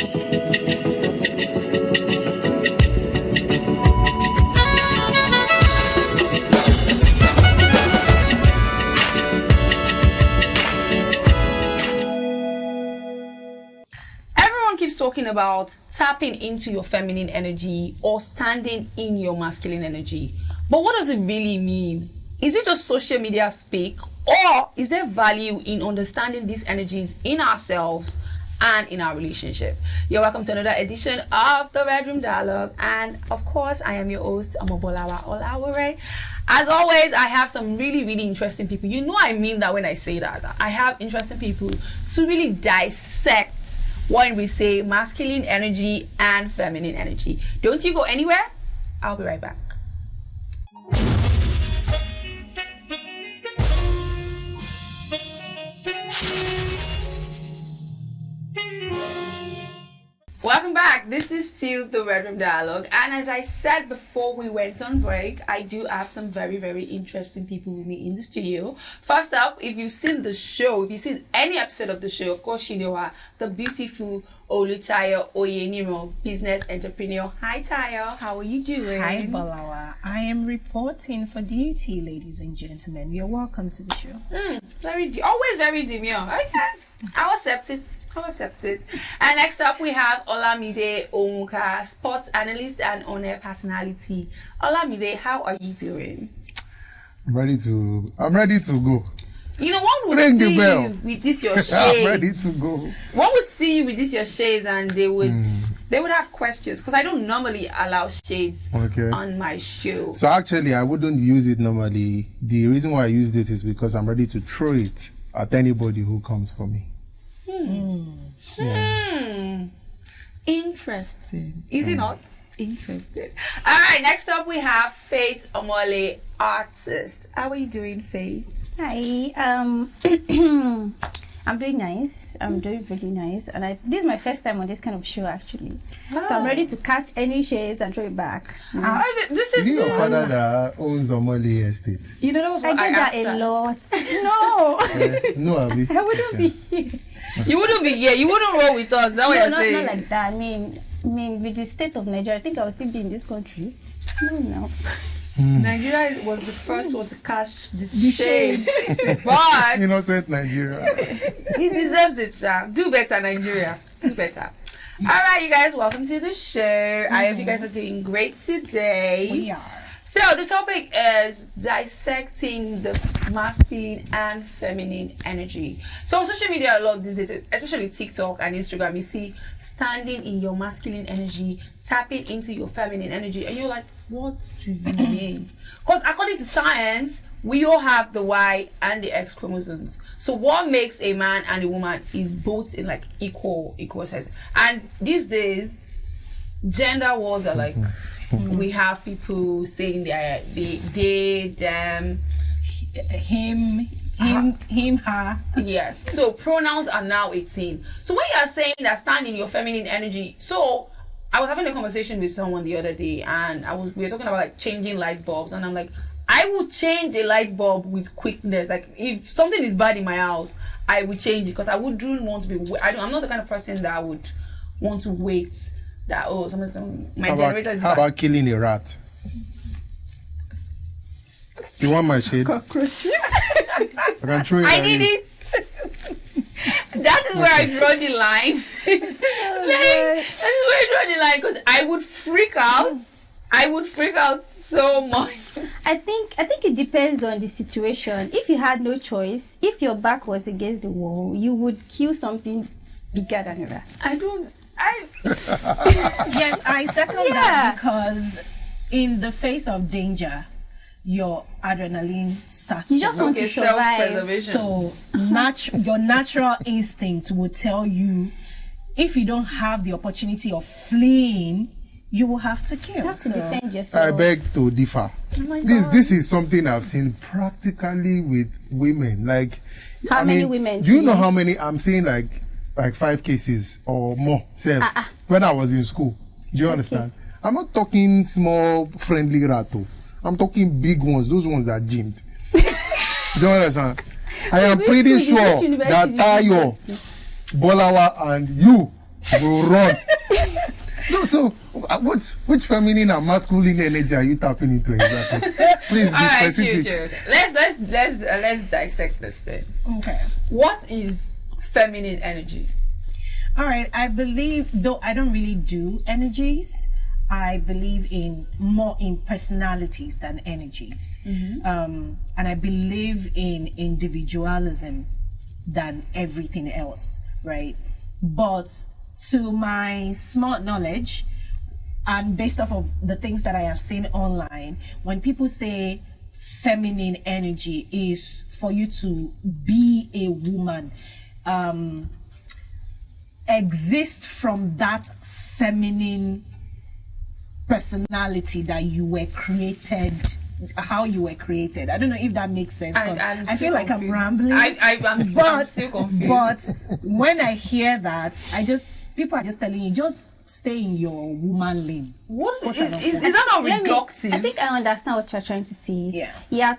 Keeps talking about tapping into your feminine energy or standing in your masculine energy. But what does it really mean? Is it just social media speak, or is there value in understanding these energies in ourselves and in our relationship? You're welcome to another edition of the Bedroom Dialogue, and of course I am your host, Omobolawa Olawore. As always, I have some really interesting people. You know I mean that when I say that. I have interesting people to really dissect when we say masculine energy and feminine energy. Don't you go anywhere. I'll be right back. Welcome back. This is still the Bedroom Dialogue, and as I said before we went on break, I do have some very interesting people with me in the studio. First up, if you've seen the show, if you've seen any episode of the show, of course you know her, the beautiful Olutayo Oyeniro, business entrepreneur. Hi Tayo, how are you doing? Hi Bolawa, I am reporting for duty, ladies and gentlemen. You're welcome to the show. Always very demure. Okay. I'll accept it. And next up we have Olamide Onwuka, sports analyst and on-air personality. Olamide, how are you doing? I'm ready to go. You know, one would see you with this your shades. I'm ready to go. One would see you with this your shades and they would have questions, because I don't normally allow shades on my show. So actually I wouldn't use it normally. The reason why I use this is because I'm ready to throw it at anybody who comes for me. Interesting. Is it not? Interesting. All right, next up we have Faith Omole, artist. How are you doing, Faith? Hi. I'm doing nice. I'm doing really nice, and this is my first time on this kind of show actually. So I'm ready to catch any shades and throw it back. This is your father that owns Omole Estate. You know, that was what I get that a lot. No. No, Abby. I wouldn't be here. You wouldn't be here. You wouldn't roll with us. That's what you're saying. Not like that. I mean, with the state of Nigeria, I think I would still be in this country. No. Nigeria was the first one to catch the shade. But innocent Nigeria. He deserves it, Sha. Do better, Nigeria. Do better. All right, you guys, welcome to the show. I hope you guys are doing great today. We are. So the topic is dissecting the masculine and feminine energy. So on social media a lot these days, especially TikTok and Instagram, you see standing in your masculine energy, tapping into your feminine energy, and you're like, what do you mean? Because according to science, we all have the Y and the X chromosomes. So what makes a man and a woman is both in like equal size. And these days, gender wars are like, we have people saying they, them, him, her. Yes. So pronouns are now 18. So when you are saying that stand in your feminine energy, so I was having a conversation with someone the other day, and we were talking about like changing light bulbs, and I'm like, I would change a light bulb with quickness. Like if something is bad in my house, I would change it, because I wouldn't want to be. I'm not the kind of person that would want to wait. That somebody's going. How about killing a rat? You want my shade? Cockroaches. I can throw it. I need it. That is where I draw the line. That is where I draw the line, because I would freak out. I would freak out so much. I think it depends on the situation. If you had no choice, if your back was against the wall, you would kill something bigger than a rat. Yes, I second that, because in the face of danger, your adrenaline starts you just want to survive. So your natural instinct will tell you, if you don't have the opportunity of fleeing, you will have to kill. You have to defend yourself. I beg to differ. This is something I've seen practically with women. Like, how many women? Do you know how many? I'm saying like 5 cases or more. When I was in school. Do you understand? I'm not talking small friendly ratto. I'm talking big ones, those ones that gymmed. Do you understand? I am pretty sure that Tayo, Bolawa, and you will run. No, so which feminine and masculine energy are you tapping into exactly? Please be All right, specific. chill. Let's dissect this thing. Okay. What is feminine energy? All right. I believe, though I don't really do energies, I believe more in personalities than energies. And I believe in individualism than everything else, right? But to my smart knowledge, and based off of the things that I have seen online, when people say feminine energy is for you to be a woman, exist from that feminine personality that you were created, how you were created. I don't know if that makes sense, because I feel like I'm rambling. I'm still confused. But when I hear that, people are just telling you, just stay in your woman lane. What is that not reductive? I think I understand what you're trying to say. Yeah.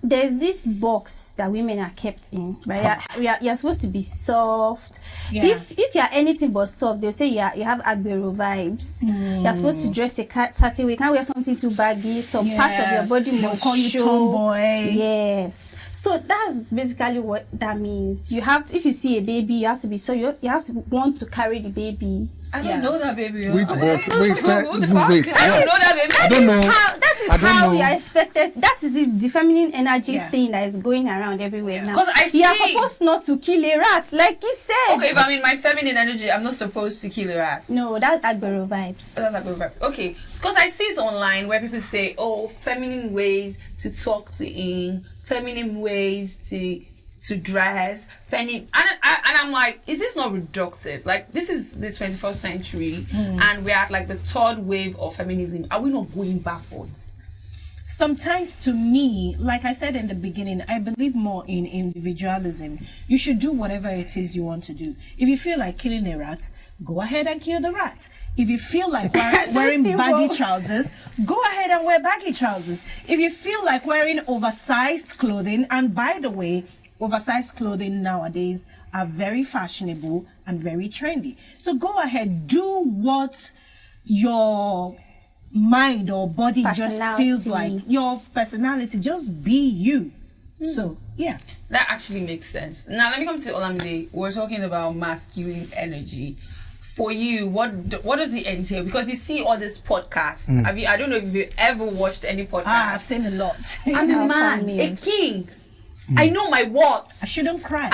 There's this box that women are kept in, right? You're supposed to be soft. Yeah. If you're anything but soft, they'll say you have agbero vibes. You're supposed to dress a certain way. You can't wear something too baggy. Some parts of your body They'll must call you show. tomboy. Yes. So that's basically what that means. You have to, if you see a baby, you have to be you have to want to carry the baby. I don't know that baby. Which box? Wait, I don't know that baby. I don't know. That is I don't how know. we are expected. That is the feminine energy thing that is going around everywhere now. 'Cause I you are see- supposed not to kill a rat, like he said. Okay, but I mean, my feminine energy, I'm not supposed to kill a rat. No, that's Agbero vibes. That's like over. Okay, because I see it online where people say, "Oh, feminine ways to talk to him, feminine ways to dress, feminine," and I'm like, is this not reductive? Like, this is the 21st century, and we're at like the third wave of feminism. Are we not going backwards? Sometimes, to me, like I said in the beginning, I believe more in individualism. You should do whatever it is you want to do. If you feel like killing a rat, go ahead and kill the rat. If you feel like wearing baggy trousers, go ahead and wear baggy trousers. If you feel like wearing oversized clothing, and by the way, oversized clothing nowadays are very fashionable and very trendy. So go ahead, do what your mind or body just feels like. Your personality, just be you. So yeah, that actually makes sense. Now let me come to Olamide. We're talking about masculine energy. For you, what does it entail? Because you see all this podcasts. I don't know if you've ever watched any podcast. I've seen a lot. I'm a man, a king. I know my words. I shouldn't cry.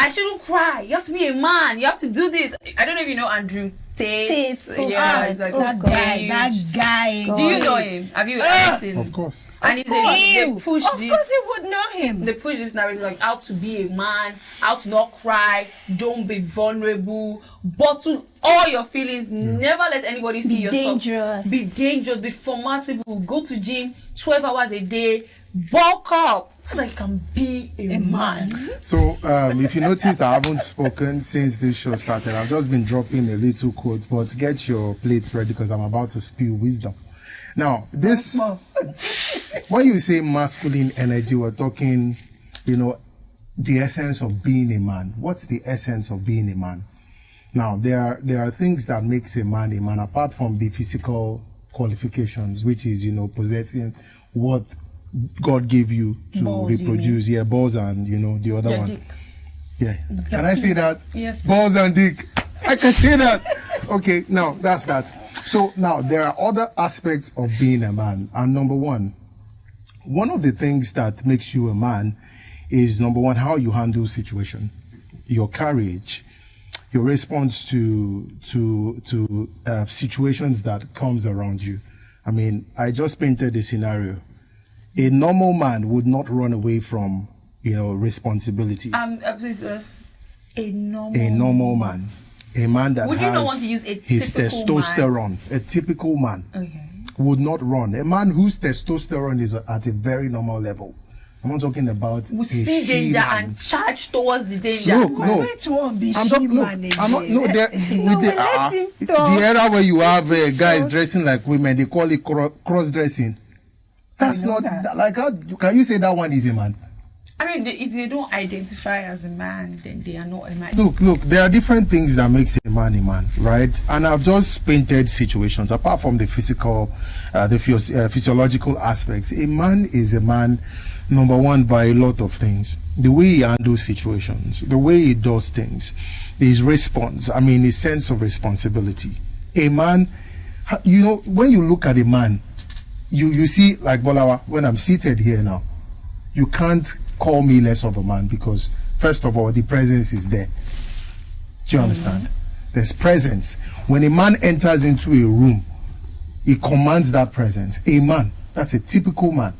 You have to be a man. You have to do this. I don't know if you know Andrew Tate. Yeah, it's like that guy. Do you know him? Have you ever seen him? Of course. And they push Of this. course you would know him. They push this narrative like how to be a man, how to not cry, don't be vulnerable, bottle all your feelings, never let anybody see yourself. Be dangerous, be formidable, go to gym 12 hours a day, bulk up so that you can be a man. So, if you noticed, I haven't spoken since this show started. I've just been dropping a little quote, but get your plates ready because I'm about to spew wisdom. Now, this, when you say masculine energy, we're talking, the essence of being a man. What's the essence of being a man? Now, there are things that makes a man, apart from the physical qualifications, which is, possessing what God gave you to balls, reproduce. Yeah, balls and, the other one. Dick. Yeah. Can I say that? Yes. Balls and dick. I can say that. Okay, now that's that. So now there are other aspects of being a man. And number one of the things that makes you a man is, number one, how you handle situation, your courage, your response to situations that comes around you. I mean, I just painted a scenario. A normal man would not run away from, responsibility. Please, a normal. A normal man. A man that Would has you not want to use a his typical testosterone. A typical man would not run. A man whose testosterone is at a very normal level. I'm not talking about We a see danger she-man. and charge towards the danger. Look, no. Which one be I'm she not, man look, I'm not, again? no, let him talk. the era where you have guys dressing like women, they call it cross-dressing. That's I know not, that. like, how can you say that one is a man? I mean, if they don't identify as a man, then they are not a man. Look, there are different things that makes a man, right? And I've just painted situations, apart from the physical, physiological aspects. A man is a man, number one, by a lot of things. The way he handles situations, the way he does things, his response, his sense of responsibility. A man, when you look at a man, you see, like Bolawa, when I'm seated here now, you can't call me less of a man because, first of all, the presence is there. Do you understand? There's presence. When a man enters into a room, he commands that presence. A man, that's a typical man.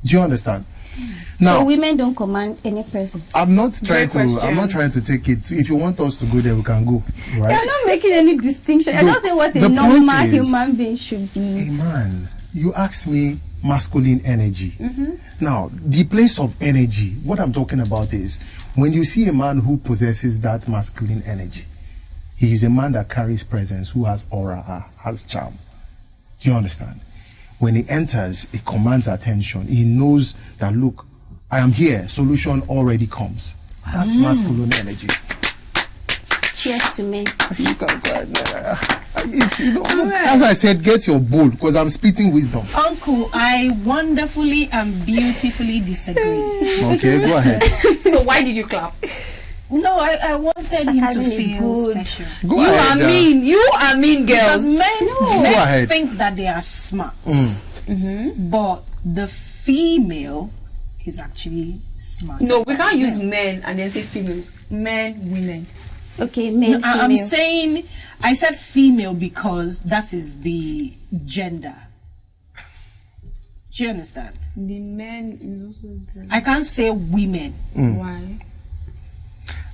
Do you understand? Now, so women don't command any presence. I'm not trying to take it. If you want us to go there, we can go. Right? You're not making any distinction. You're not saying what a normal human being should be. A man, you asked me masculine energy. Now, the place of energy, what I'm talking about is when you see a man who possesses that masculine energy, he is a man that carries presence, who has aura, has charm. Do you understand? When he enters, he commands attention. He knows that, look, I am here, solution already comes. That's masculine energy. Cheers to men. You can go as I said, get your bowl because I'm spitting wisdom. Uncle, I wonderfully and beautifully disagree. Okay, go ahead. So why did you clap? No, I wanted him to feel special. Go ahead. You are mean girls. Because men think that they are smart. But the female is actually smart. No, we can't use men and then say females. Men, women. Okay, men, female. I'm saying, I said female because that is the gender. Do you understand? The men is also the... I can't say women. Why?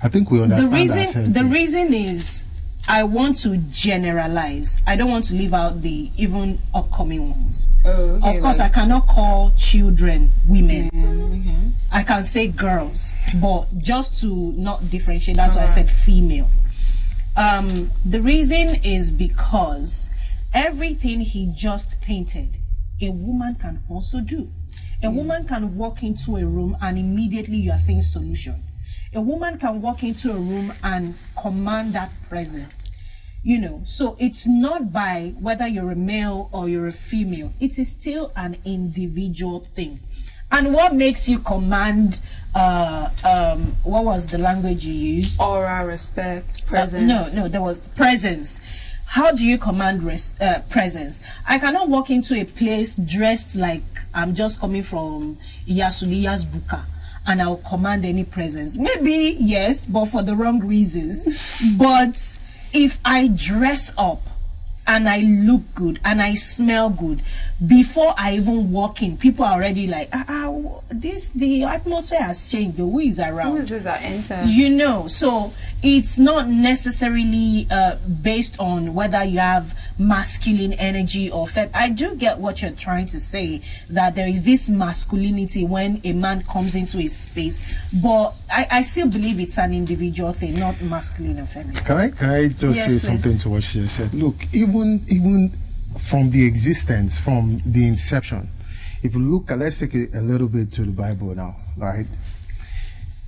I think we understand the reason is I want to generalize. I don't want to leave out the even upcoming ones. Oh, okay, of course, I cannot call children women. Okay. I can say girls, but just to not differentiate, that's why I said female. The reason is because everything he just painted, a woman can also do. A woman can walk into a room and immediately you are seeing solution. A woman can walk into a room and command that presence. So it's not by whether you're a male or you're a female. It is still an individual thing. And what makes you command, what was the language you used? Aura, respect, presence. No, there was presence. How do you command presence? I cannot walk into a place dressed like I'm just coming from Iyasuliya's buka and I'll command any presence. Maybe, yes, but for the wrong reasons. But if I dress up and I look good and I smell good, before I even walk in, people are already like, the atmosphere has changed, the who is around. Who is this that enter? So it's not necessarily based on whether you have masculine energy or feminine. I do get what you're trying to say, that there is this masculinity when a man comes into a space, but I still believe it's an individual thing, not masculine or feminine. Can I just say something to what she said? Look, even from the existence, from the inception, if you look, let's take it a little bit to the Bible now, right?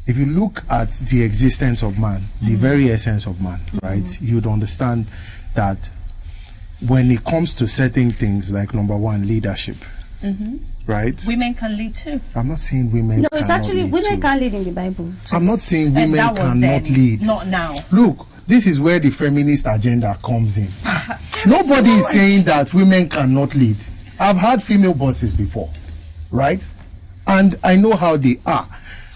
If you look at the existence of man, the very essence of man, right, you'd understand that when it comes to certain things, like number one, leadership, right? Women can lead too. I'm not saying women. No, it's actually women can't lead in the Bible too. I'm not saying women cannot lead. Not now. Look, this is where the feminist agenda comes in. Nobody is saying that women cannot lead. I've had female bosses before, right? And I know how they are.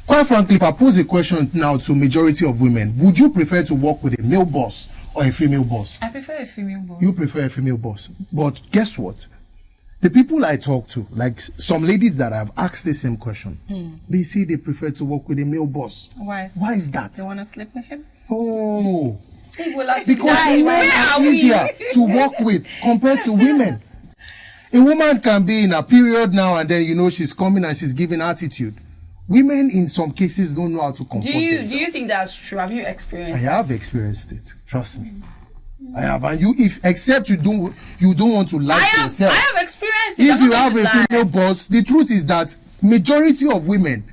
Quite frankly, if I pose a question now to majority of women, would you prefer to work with a male boss or a female boss? I prefer a female boss. You prefer a female boss. But guess what? The people I talk to, like some ladies that I've asked the same question, they say they prefer to work with a male boss. Why? Why is that? They want to sleep with him? Oh, Because men are easier to work with compared to women. A woman can be in a period now and then, she's coming and she's giving attitude. Women in some cases don't know how to comport themselves. Do you think that's true? Have you experienced I have experienced it. Trust me. I have. And except you don't want to lie to yourself. I have experienced it. If you have a female boss, the truth is that majority of women,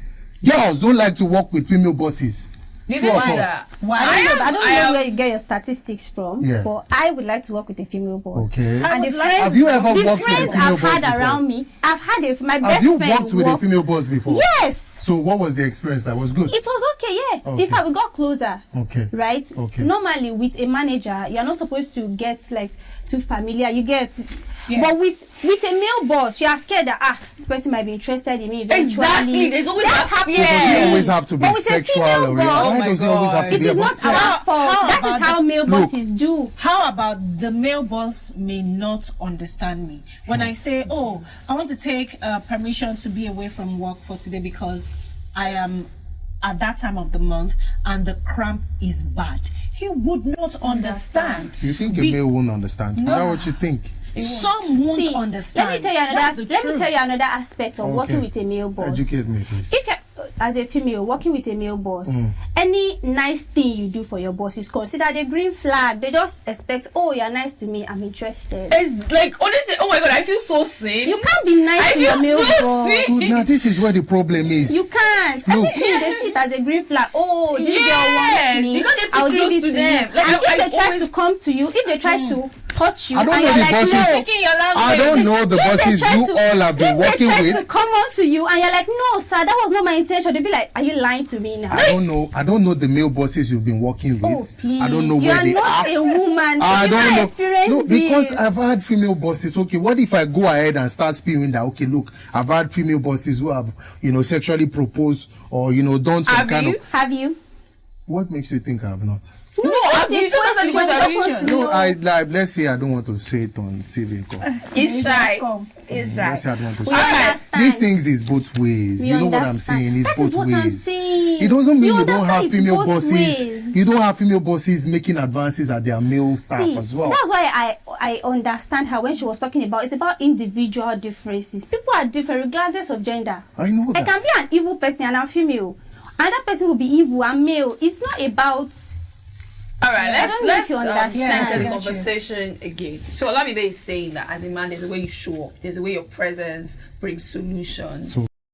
Girls don't like to work with female bosses. You True didn't or like false? that. Why? I don't know where you get your statistics from, Yeah. but I would like to work with a female boss. Okay. I And the would like- friends, Have you ever the worked with a friends female I've boss had before? around me, I've had my best Have you friend worked with a female boss before? Yes. So what was the experience? That was good. It was okay, yeah. Okay. In fact, we got closer. Okay. Right? Okay. Normally, with a manager, you're not supposed to get like too familiar. You get, Yeah. but with a male boss, you are scared that this person might be interested in me eventually. Exactly. There's always That's that happening. fear. Does it always have to be But with a sexual female or boss- why Oh my does it always have God. to It be is about not sex? our fault. how That about is how male Look. bosses do. How about the male boss may not understand me when I say, oh, I want to take permission to be away from work for today because I am at that time of the month and the cramp is bad. He would not understand. You think a Be- male won't understand? Is that what you think? Some won't See, understand. Let me tell you That's another. the Let me truth. tell you another aspect of Okay. working with a male boss. Educate me, please. If you're as a female working with a male boss, any nice thing you do for your boss is considered a green flag. They just expect, oh, you're nice to me, I'm interested. It's like, honestly, oh my God, I feel so seen. You can't be nice I to your feel male so boss. seen. Good, now this is where the problem is. You can't. Look. Everything they see it as a green flag. Oh, this girl Yes, wants me. you can't get too I'll close give it to them. you. Like, and I if they try always- to come to you, if they try to touch you, I don't and know you're the like, bosses. no. Speaking your language. I don't know the If they bosses try you to- all have been if working they try with. to come on to you and you're like, no, sir, that was not my intention. They'll be like, are you lying to me now? I don't know. I don't know the male bosses you've been working with. Oh, please. I don't know you where are they not are. a woman. I you don't can't know. experience No, because this. I've had female bosses. Okay, what if I go ahead and start spewing that? Okay, look, I've had female bosses who have, sexually proposed or done some Have kind you? of. Have you? What makes you think I have not? No, have you just answered the question? No, let's say I don't want to say it on TV. He's shy. Come. He's shy. Let's say I don't want to We say it. understand. These things is both ways. We You know what I'm understand. saying? It's That both is what ways. I'm saying. It doesn't mean You you don't have understand it's female both bosses. ways. You don't have female bosses making advances at their male staff See, as well. that's why I understand her when she was talking about it's about individual differences. People are different regardless of gender. I know I that. can be an evil person and I'm female. Another person will be evil and male. It's not about. All right, I don't know let's if you understand. Yeah, center I the got you. conversation again. So Olamide is saying that as a man, there's a way you show up, there's a way your presence brings solutions. So